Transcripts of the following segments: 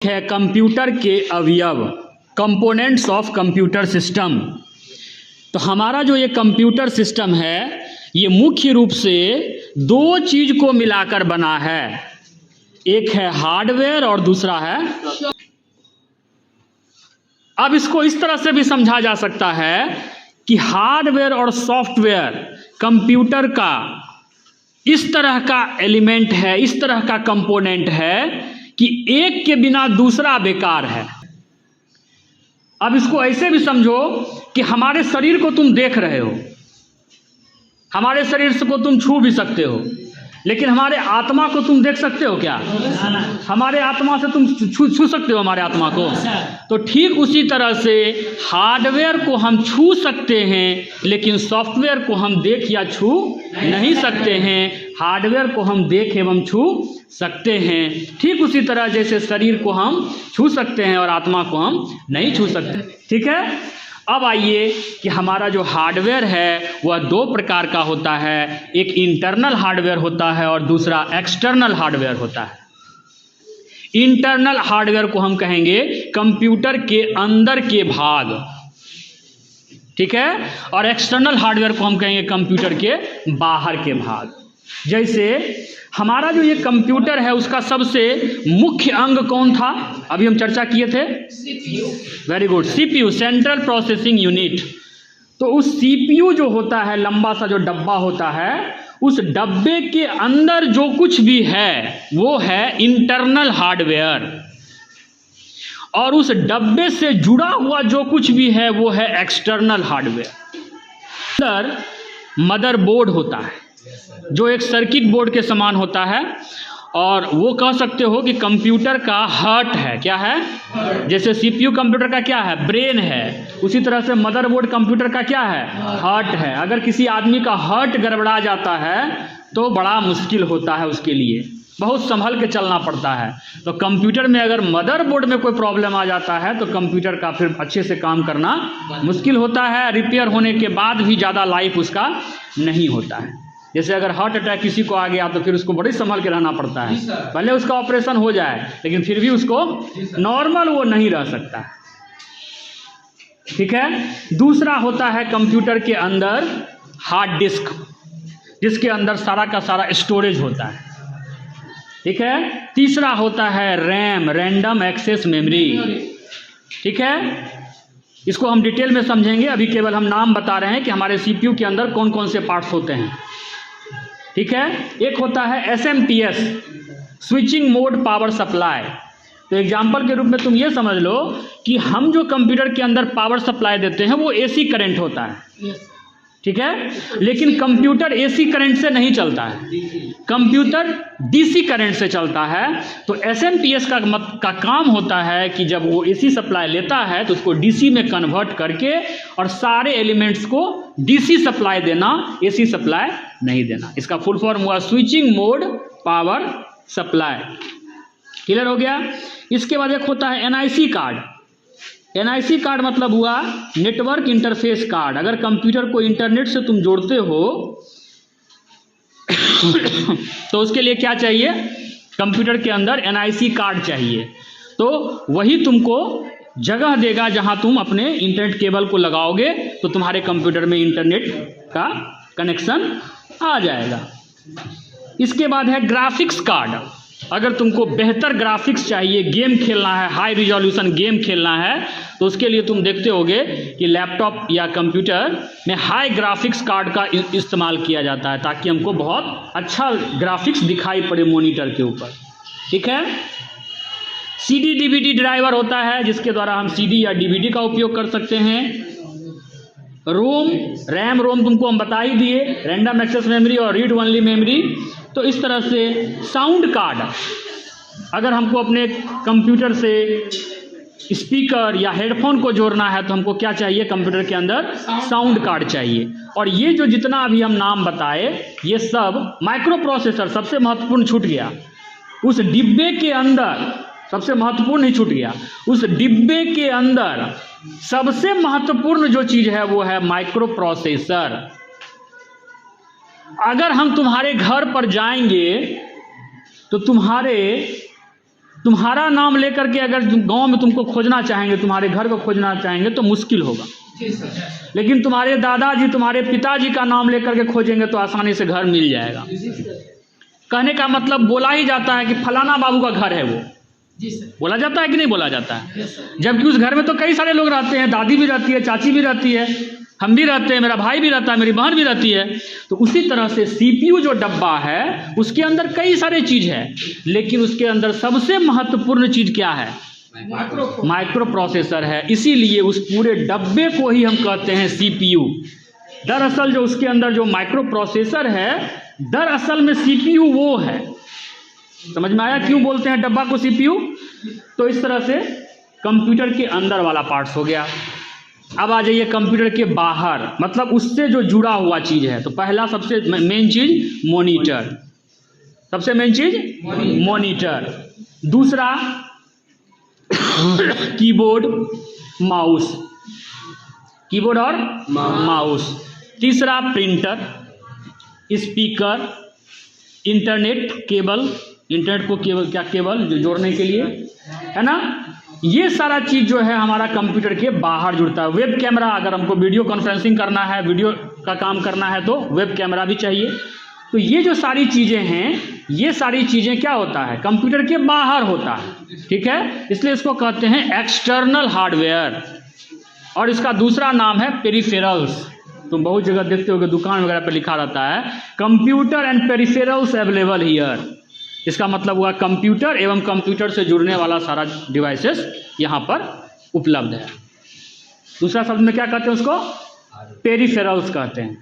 है कंप्यूटर के अवयव, कंपोनेंट्स ऑफ कंप्यूटर सिस्टम। तो हमारा जो ये कंप्यूटर सिस्टम है ये मुख्य रूप से दो चीज को मिलाकर बना है, एक है हार्डवेयर और दूसरा है। अब इसको इस तरह से भी समझा जा सकता है कि हार्डवेयर और सॉफ्टवेयर कंप्यूटर का इस तरह का एलिमेंट है, इस तरह का कंपोनेंट है कि एक के बिना दूसरा बेकार है। अब इसको ऐसे भी समझो कि हमारे शरीर को तुम देख रहे हो, हमारे शरीर को तुम छू भी सकते हो, लेकिन हमारे आत्मा को तुम देख सकते हो क्या? हमारे आत्मा से तुम छू सकते हो हमारे आत्मा को? तो ठीक उसी तरह से हार्डवेयर को हम छू सकते हैं, लेकिन सॉफ्टवेयर को हम देख या छू नहीं सकते हैं। हार्डवेयर को हम देख एवं छू सकते हैं, ठीक उसी तरह जैसे शरीर को हम छू सकते हैं और आत्मा को हम नहीं छू सकते। ठीक है, अब आइए कि हमारा जो हार्डवेयर है वह दो प्रकार का होता है, एक इंटरनल हार्डवेयर होता है और दूसरा एक्सटर्नल हार्डवेयर होता है। इंटरनल हार्डवेयर को हम कहेंगे कंप्यूटर के अंदर के भाग, ठीक है, और एक्सटर्नल हार्डवेयर को हम कहेंगे कंप्यूटर के बाहर के भाग। जैसे हमारा जो ये कंप्यूटर है उसका सबसे मुख्य अंग कौन था? अभी हम चर्चा किए थे, CPU. Very good, CPU, central processing unit. तो उस सीपीयू जो होता है, लंबा सा जो डब्बा होता है, उस डब्बे के अंदर जो कुछ भी है वो है इंटरनल हार्डवेयर, और उस डब्बे से जुड़ा हुआ जो कुछ भी है वो है एक्सटर्नल हार्डवेयर। अंदर मदरबोर्ड होता है जो एक सर्किट बोर्ड के समान होता है, और वो कह सकते हो कि कंप्यूटर का हार्ट है। क्या है? जैसे सीपीयू कंप्यूटर का क्या है? ब्रेन है। उसी तरह से मदरबोर्ड कंप्यूटर का क्या है? हार्ट है। अगर किसी आदमी का हार्ट गड़बड़ा जाता है तो बड़ा मुश्किल होता है, उसके लिए बहुत संभल के चलना पड़ता है। तो कंप्यूटर में अगर मदरबोर्ड में कोई प्रॉब्लम आ जाता है तो कंप्यूटर का फिर अच्छे से काम करना मुश्किल होता है। रिपेयर होने के बाद भी ज़्यादा लाइफ उसका नहीं होता है। जैसे अगर हार्ट अटैक किसी को आ गया तो फिर उसको बड़ी संभल के रहना पड़ता है, भले उसका ऑपरेशन हो जाए लेकिन फिर भी उसको नॉर्मल वो नहीं रह सकता। ठीक है, दूसरा होता है कंप्यूटर के अंदर हार्ड डिस्क, जिसके अंदर सारा का सारा स्टोरेज होता है। ठीक है, तीसरा होता है रैम, रैंडम एक्सेस मेमोरी। ठीक है, इसको हम डिटेल में समझेंगे, अभी केवल हम नाम बता रहे हैं कि हमारे सीपीयू के अंदर कौन कौन से पार्ट्स होते हैं। ठीक है, एक होता है SMPS, switching mode power supply. तो एग्जांपल के रूप में तुम ये समझ लो कि हम जो कंप्यूटर के अंदर पावर सप्लाई देते हैं वो एसी करंट होता है। ठीक है, लेकिन कंप्यूटर एसी करंट से नहीं चलता है, कंप्यूटर डीसी करंट से चलता है। तो एसएमपीएस का काम होता है कि जब वो एसी सप्लाई लेता है तो उसको डीसी में कन्वर्ट करके और सारे एलिमेंट्स को डीसी सप्लाई देना, एसी सप्लाई नहीं देना। इसका फुल फॉर्म हुआ switching mode power supply. Clear हो गया? इसके बाद एक होता है एनआईसी कार्ड। एनआईसी कार्ड मतलब हुआ नेटवर्क इंटरफेस कार्ड। अगर कंप्यूटर को इंटरनेट से तुम जोड़ते हो तो उसके लिए क्या चाहिए? कंप्यूटर के अंदर एनआईसी कार्ड चाहिए। तो वही तुमको जगह देगा जहां तुम अपने इंटरनेट केबल को लगाओगे तो तुम्हारे कंप्यूटर में इंटरनेट का कनेक्शन आ जाएगा। इसके बाद है ग्राफिक्स कार्ड। अगर तुमको बेहतर ग्राफिक्स चाहिए, गेम खेलना है, हाई रिजोल्यूशन गेम खेलना है, तो उसके लिए तुम देखते होगे कि लैपटॉप या कंप्यूटर में हाई ग्राफिक्स कार्ड का इस्तेमाल किया जाता है ताकि हमको बहुत अच्छा ग्राफिक्स दिखाई पड़े मॉनिटर के ऊपर। ठीक है, सीडी डीवीडी ड्राइवर होता है जिसके द्वारा हम सीडी या डीवीडी का उपयोग कर सकते हैं। रोम, रैम रोम तुमको हम बता ही दिए, रैंडम एक्सेस मेमोरी और रीड ओनली मेमोरी। तो इस तरह से साउंड कार्ड, अगर हमको अपने कंप्यूटर से स्पीकर या हेडफोन को जोड़ना है तो हमको क्या चाहिए? कंप्यूटर के अंदर साउंड कार्ड चाहिए। और ये जो जितना अभी हम नाम बताए ये सब माइक्रो प्रोसेसर, सबसे महत्वपूर्ण छूट गया उस डिब्बे के अंदर, सबसे महत्वपूर्ण ही छूट गया। उस डिब्बे के अंदर सबसे महत्वपूर्ण जो चीज है वो है माइक्रो प्रोसेसर। अगर हम तुम्हारे घर पर जाएंगे तो तुम्हारे तुम्हारा नाम लेकर के अगर गांव में तुमको खोजना चाहेंगे, तुम्हारे घर को खोजना चाहेंगे तो मुश्किल होगा, लेकिन तुम्हारे दादाजी, तुम्हारे पिताजी का नाम लेकर के खोजेंगे तो आसानी से घर मिल जाएगा। कहने का मतलब बोला ही जाता है कि फलाना बाबू का घर है, वो बोला जाता है कि नहीं बोला जाता है, जबकि उस घर में तो कई सारे लोग रहते हैं, दादी भी रहती है, चाची भी रहती है, हम भी रहते हैं, मेरा भाई भी रहता है, मेरी बहन भी रहती है। तो उसी तरह से सीपीयू जो डब्बा है उसके अंदर कई सारे चीज है, लेकिन उसके अंदर सबसे महत्वपूर्ण चीज क्या है? माइक्रो प्रोसेसर है। इसीलिए उस पूरे डब्बे को ही हम कहते हैं सीपीयू। दरअसल जो उसके अंदर जो माइक्रो प्रोसेसर है, दरअसल में सीपीयू वो है। समझ में आया क्यों बोलते हैं डब्बा को सीपीयू? तो इस तरह से कंप्यूटर के अंदर वाला पार्ट्स हो गया। अब आ जाइए कंप्यूटर के बाहर, मतलब उससे जो जुड़ा हुआ चीज है। तो पहला सबसे मेन चीज मॉनिटर, सबसे मेन चीज मॉनिटर। दूसरा कीबोर्ड, माउस, कीबोर्ड और माउस। तीसरा printer, speaker, internet cable, internet को केबल क्या केबल जो जोड़ने के लिए है ना, ये सारा चीज जो है हमारा कंप्यूटर के बाहर जुड़ता है। वेब कैमरा, अगर हमको वीडियो कॉन्फ्रेंसिंग करना है, वीडियो का काम करना है तो वेब कैमरा भी चाहिए। तो ये जो सारी चीजें हैं, ये सारी चीजें क्या होता है? कंप्यूटर के बाहर होता है, ठीक है। इसलिए इसको कहते हैं एक्सटर्नल हार्डवेयर, और इसका दूसरा नाम है पेरिफेरल्स। तुम बहुत जगह देखते होगे, दुकान वगैरह पर लिखा रहता है computer and peripherals available here. इसका मतलब हुआ कंप्यूटर एवं कंप्यूटर से जुड़ने वाला सारा डिवाइसेस यहाँ पर उपलब्ध है। दूसरा शब्द में क्या कहते हैं उसको? पेरिफेरल्स कहते हैं,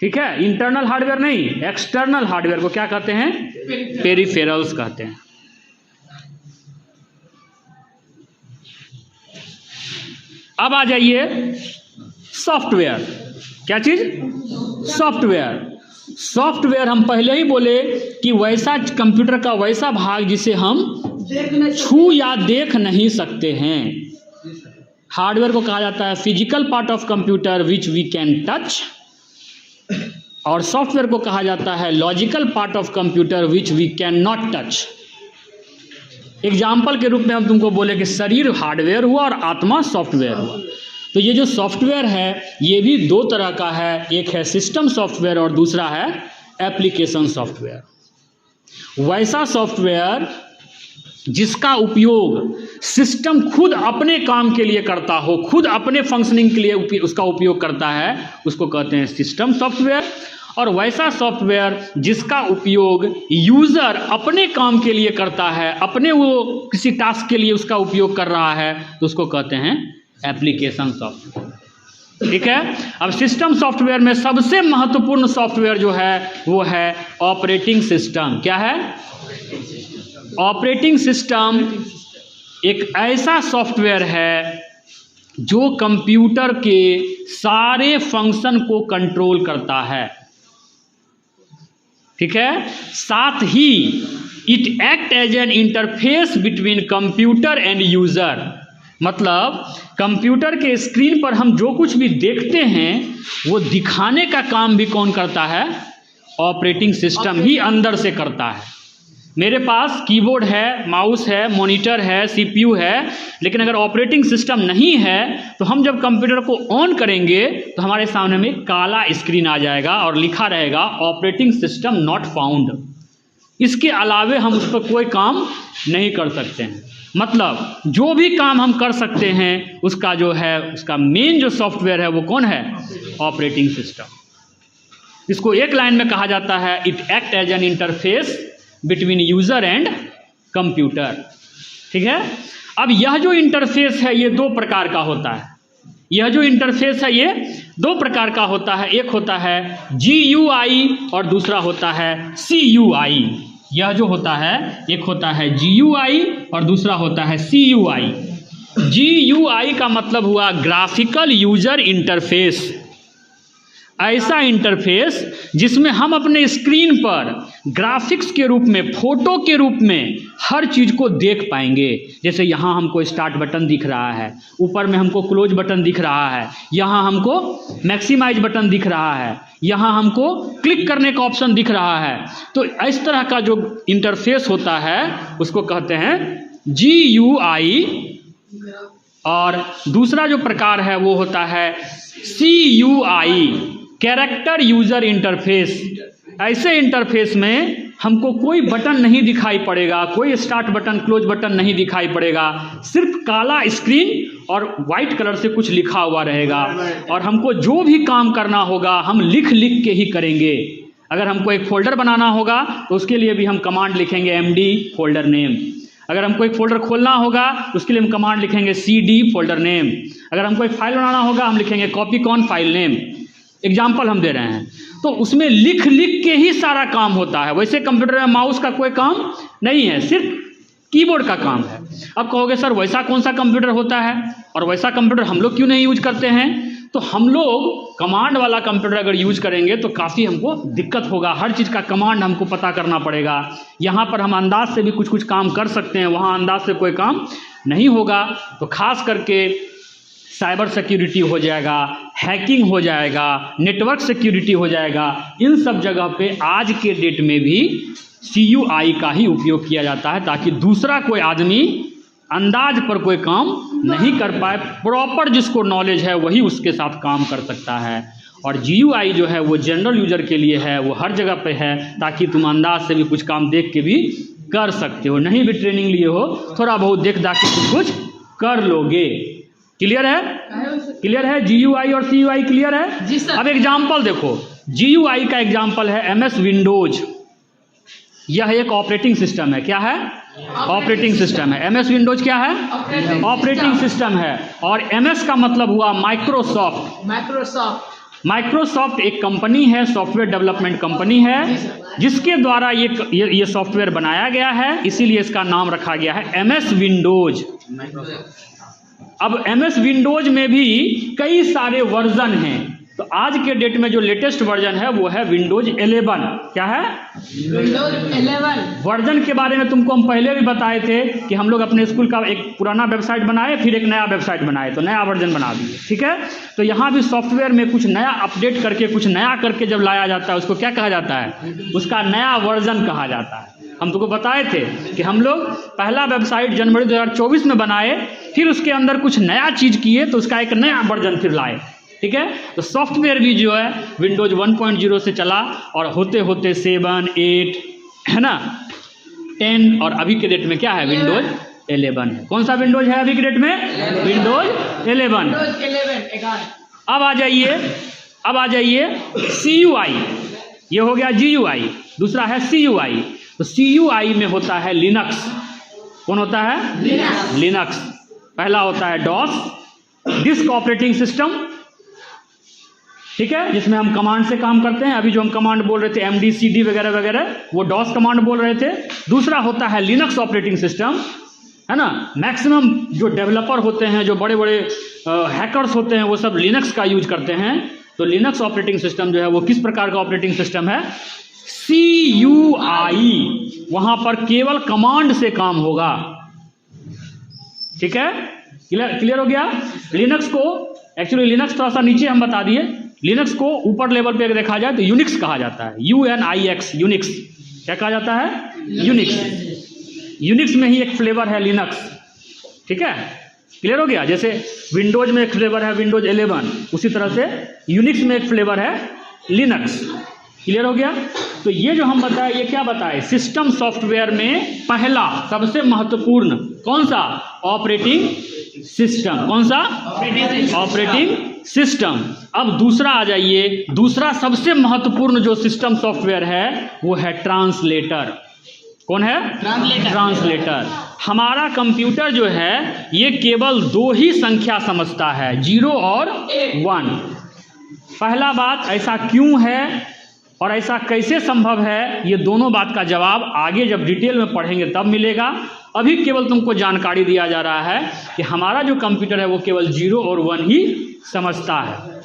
ठीक है। इंटरनल हार्डवेयर नहीं, एक्सटर्नल हार्डवेयर को क्या कहते हैं? पेरिफेरल्स कहते हैं। अब आ जाइए सॉफ्टवेयर। क्या चीज? सॉफ्टवेयर। सॉफ्टवेयर हम पहले ही बोले कि वैसा कंप्यूटर का वैसा भाग जिसे हम छू या देख नहीं सकते हैं। हार्डवेयर को कहा जाता है physical part of computer which we can touch, और सॉफ्टवेयर को कहा जाता है logical part of computer which we can not touch. Example के रूप में हम तुमको बोले कि शरीर हार्डवेयर हुआ और आत्मा सॉफ्टवेयर हुआ। तो ये जो सॉफ्टवेयर है ये भी दो तरह का है, एक है सिस्टम सॉफ्टवेयर और दूसरा है एप्लीकेशन सॉफ्टवेयर। वैसा सॉफ्टवेयर जिसका उपयोग सिस्टम खुद अपने काम के लिए करता हो, खुद अपने फंक्शनिंग के लिए उसका उपयोग करता है, उसको कहते हैं सिस्टम सॉफ्टवेयर। और वैसा सॉफ्टवेयर जिसका उपयोग यूज़र अपने काम के लिए करता है, अपने वो किसी टास्क के लिए उसका उपयोग कर रहा है, तो उसको कहते हैं एप्लीकेशन सॉफ्टवेयर, ठीक है। अब सिस्टम सॉफ्टवेयर में सबसे महत्वपूर्ण सॉफ्टवेयर जो है वो है ऑपरेटिंग सिस्टम। क्या है? ऑपरेटिंग सिस्टम एक ऐसा सॉफ्टवेयर है जो कंप्यूटर के सारे फंक्शन को कंट्रोल करता है, ठीक है। साथ ही it act as an interface between computer and user. मतलब कंप्यूटर के स्क्रीन पर हम जो कुछ भी देखते हैं वो दिखाने का काम भी कौन करता है? ऑपरेटिंग सिस्टम ही अंदर से करता है। मेरे पास कीबोर्ड है, माउस है, मॉनिटर है, सीपीयू है, लेकिन अगर ऑपरेटिंग सिस्टम नहीं है तो हम जब कंप्यूटर को ऑन करेंगे तो हमारे सामने में काला स्क्रीन आ जाएगा और लिखा रहेगा ऑपरेटिंग सिस्टम नॉट फाउंड। इसके अलावे हम उस पर कोई काम नहीं कर सकते हैं। मतलब जो भी काम हम कर सकते हैं उसका जो है, उसका मेन जो सॉफ्टवेयर है वो कौन है? Operating system. इसको एक लाइन में कहा जाता है it act as an interface between user and computer, ठीक है। अब यह जो इंटरफेस है ये दो प्रकार का होता है। यह जो इंटरफेस है ये दो प्रकार का होता है। एक होता है GUI और दूसरा होता है CUI। यह जो होता है, एक होता है GUI और दूसरा होता है CUI। GUI का मतलब हुआ ग्राफिकल यूजर इंटरफेस। ऐसा इंटरफेस जिसमें हम अपने स्क्रीन पर ग्राफिक्स के रूप में, फोटो के रूप में हर चीज़ को देख पाएंगे। जैसे यहाँ हमको स्टार्ट बटन दिख रहा है, ऊपर में हमको क्लोज बटन दिख रहा है, यहाँ हमको मैक्सिमाइज बटन दिख रहा है, यहाँ हमको क्लिक करने का ऑप्शन दिख रहा है। तो इस तरह का जो इंटरफेस होता है उसको कहते हैं GUI, और दूसरा जो प्रकार है वो होता है CUI, कैरेक्टर यूजर इंटरफेस। ऐसे इंटरफेस में हमको कोई बटन नहीं दिखाई पड़ेगा, कोई स्टार्ट बटन क्लोज बटन नहीं दिखाई पड़ेगा, सिर्फ काला स्क्रीन और वाइट कलर से कुछ लिखा हुआ रहेगा, और हमको जो भी काम करना होगा हम लिख लिख के ही करेंगे। अगर हमको एक फोल्डर बनाना होगा तो उसके लिए भी हम कमांड लिखेंगे MD फोल्डर नेम। अगर हमको एक फोल्डर खोलना होगा तो उसके लिए हम कमांड लिखेंगे CD फोल्डर नेम। अगर हमको एक फाइल बनाना होगा हम लिखेंगे copy con file name. Example हम दे रहे हैं, तो उसमें लिख लिख के ही सारा काम होता है। वैसे कंप्यूटर में माउस का कोई काम नहीं है, सिर्फ कीबोर्ड का काम है। अब कहोगे सर वैसा कौन सा कंप्यूटर होता है और वैसा कंप्यूटर हम लोग क्यों नहीं यूज करते हैं? तो हम लोग कमांड वाला कंप्यूटर अगर यूज करेंगे तो काफ़ी हमको दिक्कत होगा, हर चीज़ का कमांड हमको पता करना पड़ेगा। यहाँ पर हम अंदाज से भी कुछ कुछ काम कर सकते हैं, वहाँ अंदाज से कोई काम नहीं होगा। तो खास करके साइबर सिक्योरिटी हो जाएगा, हैकिंग हो जाएगा, नेटवर्क सिक्योरिटी हो जाएगा, इन सब जगह पे आज के डेट में भी CUI का ही उपयोग किया जाता है, ताकि दूसरा कोई आदमी अंदाज पर कोई काम नहीं कर पाए। प्रॉपर जिसको नॉलेज है वही उसके साथ काम कर सकता है। और GUI जो है वो जनरल यूजर के लिए है, वो हर जगह पे है, ताकि तुम अंदाज से भी कुछ काम देख के भी कर सकते हो, नहीं भी ट्रेनिंग लिए हो थोड़ा बहुत देख दाख के कुछ कर लोगे। क्लियर है? क्लियर है? GUI और CUI क्लियर है जी सर। अब एग्जाम्पल देखो, GUI का एग्जाम्पल है MS विंडोज। यह एक ऑपरेटिंग सिस्टम है। क्या है? ऑपरेटिंग सिस्टम है। MS विंडोज क्या है? ऑपरेटिंग सिस्टम है। और MS का मतलब हुआ माइक्रोसॉफ्ट। माइक्रोसॉफ्ट एक कंपनी है, सॉफ्टवेयर डेवलपमेंट कंपनी है, जिसके द्वारा ये सॉफ्टवेयर बनाया गया है, इसीलिए इसका नाम रखा गया है MS विंडोज। अब MS विंडोज में भी कई सारे वर्जन हैं, तो आज के डेट में जो लेटेस्ट वर्जन है वो है विंडोज 11। क्या है? विंडोज 11 वर्जन के बारे में तुमको हम पहले भी बताए थे कि हम लोग अपने स्कूल का एक पुराना वेबसाइट बनाए, फिर एक नया वेबसाइट बनाए, तो नया वर्जन बना दिए। ठीक है, तो यहाँ भी सॉफ्टवेयर में कुछ नया अपडेट करके, कुछ नया करके जब लाया जाता है उसको क्या कहा जाता है? उसका नया वर्जन कहा जाता है। हम तुमको बताए थे कि हम लोग पहला वेबसाइट जनवरी 2024 में बनाए, फिर उसके अंदर कुछ नया चीज़ किए तो उसका एक नया वर्जन फिर लाए। ठीक है, तो सॉफ्टवेयर भी जो है विंडोज 1.0 से चला और होते होते 7, 8 है ना, 10 और अभी के डेट में क्या है? विंडोज 11 है। कौन सा विंडोज है अभी के डेट में? विंडोज 11। अब आ जाइए CUI। ये हो गया GUI, दूसरा है CUI। तो CUI में होता है लिनक्स। कौन होता है? लिनक्स। पहला होता है DOS, डिस्क ऑपरेटिंग सिस्टम, ठीक है, जिसमें हम कमांड से काम करते हैं। अभी जो हम कमांड बोल रहे थे MD CD वगैरह वगैरह, वो DOS कमांड बोल रहे थे। दूसरा होता है लिनक्स ऑपरेटिंग सिस्टम, है ना। मैक्सिमम जो डेवलपर होते हैं, जो बड़े बड़े हैकर्स होते हैं, वो सब लिनक्स का यूज करते हैं। तो लिनक्स ऑपरेटिंग सिस्टम जो है वो किस प्रकार का ऑपरेटिंग सिस्टम है? CUI। वहां पर केवल कमांड से काम होगा। ठीक है, क्लियर हो गया। लिनक्स को एक्चुअली लिनक्स थोड़ा सा नीचे हम बता दिए, लिनक्स को ऊपर लेवल पे देखा जाए तो यूनिक्स कहा जाता है। UNIX, Unix. क्या कहा जाता है? यूनिक्स। यूनिक्स में ही एक फ्लेवर है लिनक्स। ठीक है, क्लियर हो गया। जैसे विंडोज में एक फ्लेवर है विंडोज 11, उसी तरह से यूनिक्स में एक फ्लेवर है लिनक्स। क्लियर हो गया। तो ये जो हम बताए, ये क्या बताए? सिस्टम सॉफ्टवेयर में पहला सबसे महत्वपूर्ण कौन सा? Operating system. कौन सा? Operating system. अब दूसरा आ जाइए, दूसरा सबसे महत्वपूर्ण जो सिस्टम सॉफ्टवेयर है वो है ट्रांसलेटर। कौन है? ट्रांसलेटर। हमारा कंप्यूटर जो है ये केवल 2 ही संख्या समझता है, 0 और 1। पहला बात, ऐसा क्यों है और ऐसा कैसे संभव है, ये दोनों बात का जवाब आगे जब डिटेल में पढ़ेंगे तब मिलेगा। अभी केवल तुमको जानकारी दिया जा रहा है कि हमारा जो कंप्यूटर है वो केवल 0 और 1 ही समझता है।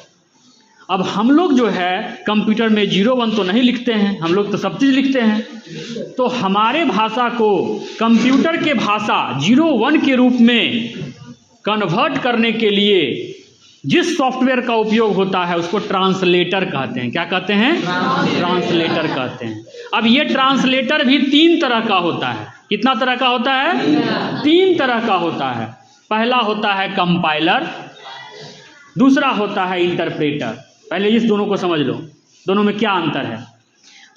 अब हम लोग जो है कंप्यूटर में 0 1 तो नहीं लिखते हैं, हम लोग तो सब चीज़ लिखते हैं। तो हमारे भाषा को कंप्यूटर के भाषा 0 1 के रूप में कन्वर्ट करने के लिए जिस सॉफ्टवेयर का उपयोग होता है उसको ट्रांसलेटर कहते हैं। क्या कहते हैं? ट्रांसलेटर कहते हैं। अब ये ट्रांसलेटर भी 3 तरह का होता है। कितना तरह का होता है? 3 तरह का होता है। पहला होता है कंपाइलर, दूसरा होता है इंटरप्रेटर। पहले इस दोनों को समझ लो, दोनों में क्या अंतर है।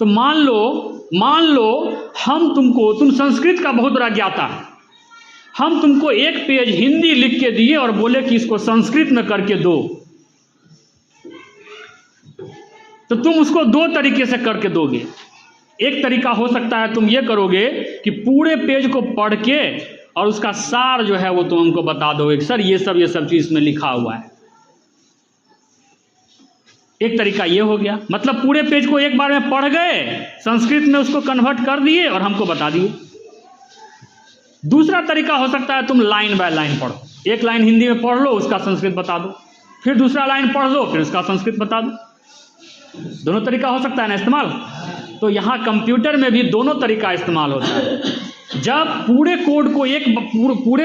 तो मान लो तुम संस्कृत का बहुत बड़ा ज्ञाता है, हम तुमको एक पेज हिंदी लिख के दिए और बोले कि इसको संस्कृत में करके दो, तो तुम उसको 2 तरीके से करके दोगे। एक तरीका हो सकता है तुम ये करोगे कि पूरे पेज को पढ़ के और उसका सार जो है वो तुम हमको बता दोगे कि सर ये सब चीज में लिखा हुआ है। एक तरीका ये हो गया, मतलब पूरे पेज को एक बार में पढ़ गए, संस्कृत में उसको कन्वर्ट कर दिए और हमको बता दिए। दूसरा तरीका हो सकता है तुम लाइन बाय लाइन पढ़ो, एक लाइन हिंदी में पढ़ लो, उसका संस्कृत बता दो, फिर दूसरा लाइन पढ़ लो, फिर उसका संस्कृत बता दो। दोनों तरीका हो सकता है ना इस्तेमाल। तो यहाँ कंप्यूटर में भी दोनों तरीका इस्तेमाल होता है। जब पूरे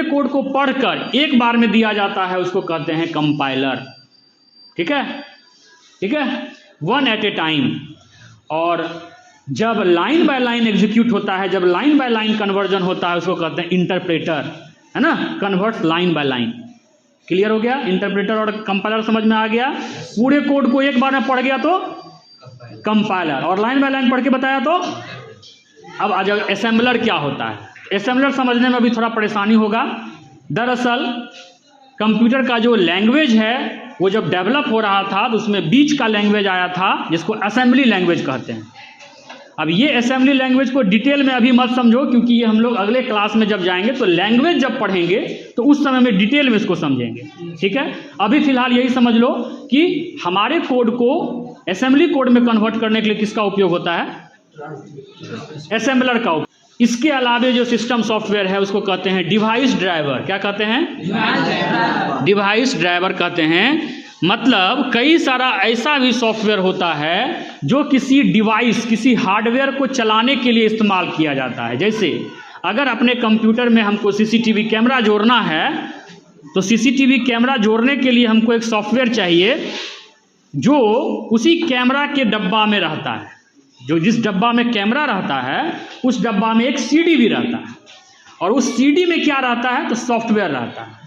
कोड को पढ़कर एक बार में दिया जाता है उसको कहते हैं कंपाइलर। ठीक है, 1 एट ए टाइम। और जब लाइन बाय लाइन एग्जीक्यूट होता है, जब लाइन बाय लाइन कन्वर्जन होता है, उसको कहते हैं इंटरप्रेटर, है ना, converts line by line. Clear हो गया? इंटरप्रेटर और कंपाइलर समझ में आ गया। पूरे कोड को एक बार में पढ़ गया तो कंपाइलर, और लाइन बाय लाइन पढ़ के बताया तो। अब आ जाओ असेंबलर क्या होता है। असेंबलर समझने में अभी थोड़ा परेशानी होगा। दरअसल कंप्यूटर का जो लैंग्वेज है वो जब डेवलप हो रहा था तो उसमें बीच का लैंग्वेज आया था जिसको असेंबली लैंग्वेज कहते हैं। अब ये असेंबली लैंग्वेज को डिटेल में अभी मत समझो, क्योंकि ये हम लोग अगले क्लास में जब जाएंगे तो लैंग्वेज जब पढ़ेंगे तो उस समय में डिटेल में इसको समझेंगे। ठीक है, अभी फिलहाल यही समझ लो कि हमारे कोड को असेंबली कोड में कन्वर्ट करने के लिए किसका उपयोग होता है? असेंबलर का। इसके अलावे जो सिस्टम सॉफ्टवेयर है उसको कहते हैं डिवाइस ड्राइवर। क्या कहते हैं? डिवाइस ड्राइवर कहते हैं। मतलब कई सारा ऐसा भी सॉफ्टवेयर होता है जो किसी डिवाइस, किसी हार्डवेयर को चलाने के लिए इस्तेमाल किया जाता है। जैसे अगर अपने कंप्यूटर में हमको सीसीटीवी कैमरा जोड़ना है तो सीसीटीवी कैमरा जोड़ने के लिए हमको एक सॉफ्टवेयर चाहिए जो उसी कैमरा के डब्बा में रहता है। जो जिस डब्बा में कैमरा रहता है उस डब्बा में एक सीडी भी रहता है, और उस सीडी में क्या रहता है? तो सॉफ्टवेयर रहता है।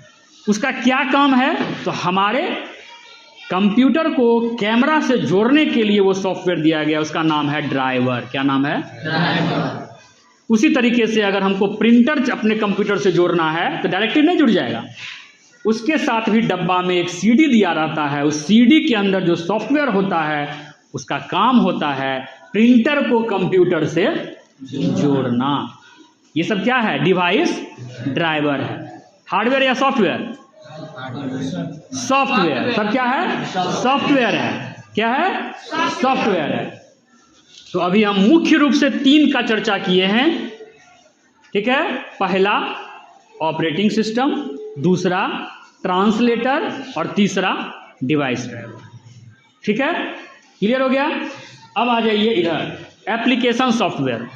उसका क्या काम है? तो हमारे कंप्यूटर को कैमरा से जोड़ने के लिए वो सॉफ्टवेयर दिया गया, उसका नाम है ड्राइवर। क्या नाम है? ड्राइवर। उसी तरीके से अगर हमको प्रिंटर अपने कंप्यूटर से जोड़ना है तो डायरेक्टली नहीं जुड़ जाएगा, उसके साथ भी डब्बा में एक सीडी दिया रहता है। उस सीडी के अंदर जो सॉफ्टवेयर होता है उसका काम होता है प्रिंटर को कंप्यूटर से जोड़ना। ये सब क्या है? डिवाइस ड्राइवर है। हार्डवेयर या सॉफ्टवेयर? सॉफ्टवेयर। सब क्या है? सॉफ्टवेयर है। क्या है? सॉफ्टवेयर है। तो अभी हम मुख्य रूप से 3 का चर्चा किए हैं। ठीक है, पहला ऑपरेटिंग सिस्टम, दूसरा ट्रांसलेटर और तीसरा डिवाइस ड्राइवर। ठीक है, क्लियर हो गया? अब आ जाइए इधर एप्लीकेशन सॉफ्टवेयर।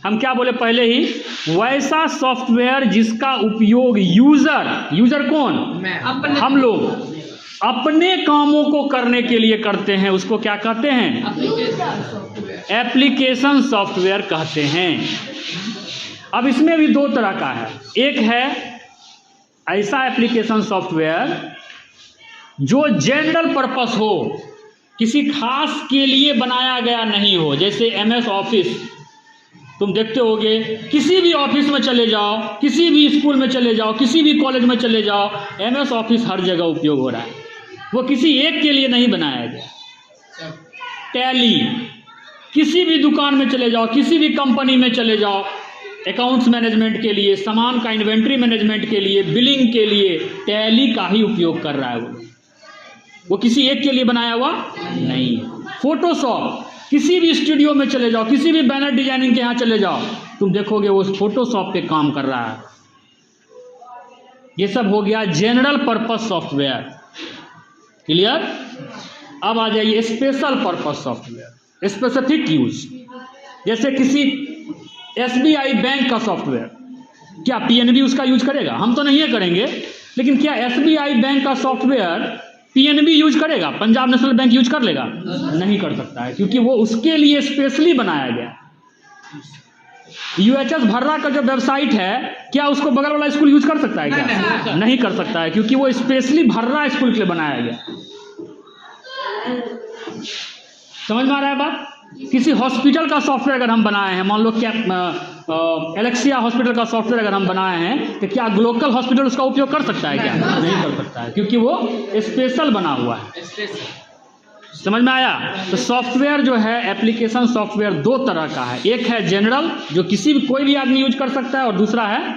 हम क्या बोले पहले ही? वैसा सॉफ्टवेयर जिसका उपयोग यूजर कौन? हम लोग अपने कामों को करने के लिए करते हैं, उसको क्या कहते हैं? एप्लीकेशन सॉफ्टवेयर कहते हैं। अब इसमें भी 2 तरह का है। एक है ऐसा एप्लीकेशन सॉफ्टवेयर जो जनरल पर्पस हो, किसी खास के लिए बनाया गया नहीं हो। जैसे MS ऑफिस, तुम देखते होगे किसी भी ऑफिस में चले जाओ, किसी भी स्कूल में चले जाओ, किसी भी कॉलेज में चले जाओ, MS ऑफिस हर जगह उपयोग हो रहा है। वो किसी एक के लिए नहीं बनाया गया। टैली, किसी भी दुकान में चले जाओ, किसी भी कंपनी में चले जाओ, अकाउंट्स मैनेजमेंट के लिए, सामान का इन्वेंट्री मैनेजमेंट के लिए, बिलिंग के लिए टैली का ही उपयोग कर रहा है। वो किसी एक के लिए बनाया हुआ नहीं। फोटोशॉप, किसी भी स्टूडियो में चले जाओ, किसी भी बैनर डिजाइनिंग के यहाँ चले जाओ, तुम देखोगे वो फोटोशॉप पे काम कर रहा है। ये सब हो गया जनरल पर्पस सॉफ्टवेयर। क्लियर? अब आ जाइए special purpose software, specific use. जैसे किसी SBI बैंक का सॉफ्टवेयर, क्या PNB उसका यूज करेगा? हम तो नहीं करेंगे, लेकिन क्या एसबीआई बैंक का सॉफ्टवेयर पीएनबी यूज करेगा, पंजाब नेशनल बैंक यूज कर लेगा? नहीं कर सकता है, क्योंकि वो उसके लिए स्पेशली बनाया गया। यूएचएस भर्रा का जो वेबसाइट है, क्या उसको बगल वाला स्कूल यूज कर सकता है क्या? नहीं कर सकता है, क्योंकि वो स्पेशली भर्रा स्कूल के लिए बनाया गया। समझ में आ रहा है बात? किसी हॉस्पिटल का सॉफ्टवेयर अगर हम बनाए हैं, मान लो क्या एलेक्सिया हॉस्पिटल का सॉफ्टवेयर अगर हम बनाए हैं, तो क्या लोकल हॉस्पिटल उसका उपयोग कर सकता है क्या? नहीं कर सकता है, क्योंकि वो स्पेशल बना हुआ है। समझ में आया? तो सॉफ्टवेयर जो है, एप्लीकेशन सॉफ्टवेयर दो तरह का है। एक है जनरल, जो किसी भी कोई भी आदमी यूज कर सकता है, और दूसरा है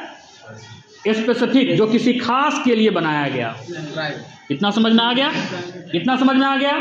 स्पेसिफिक, जो किसी खास के लिए बनाया गया। इतना समझ में आ गया? इतना समझ में आ गया?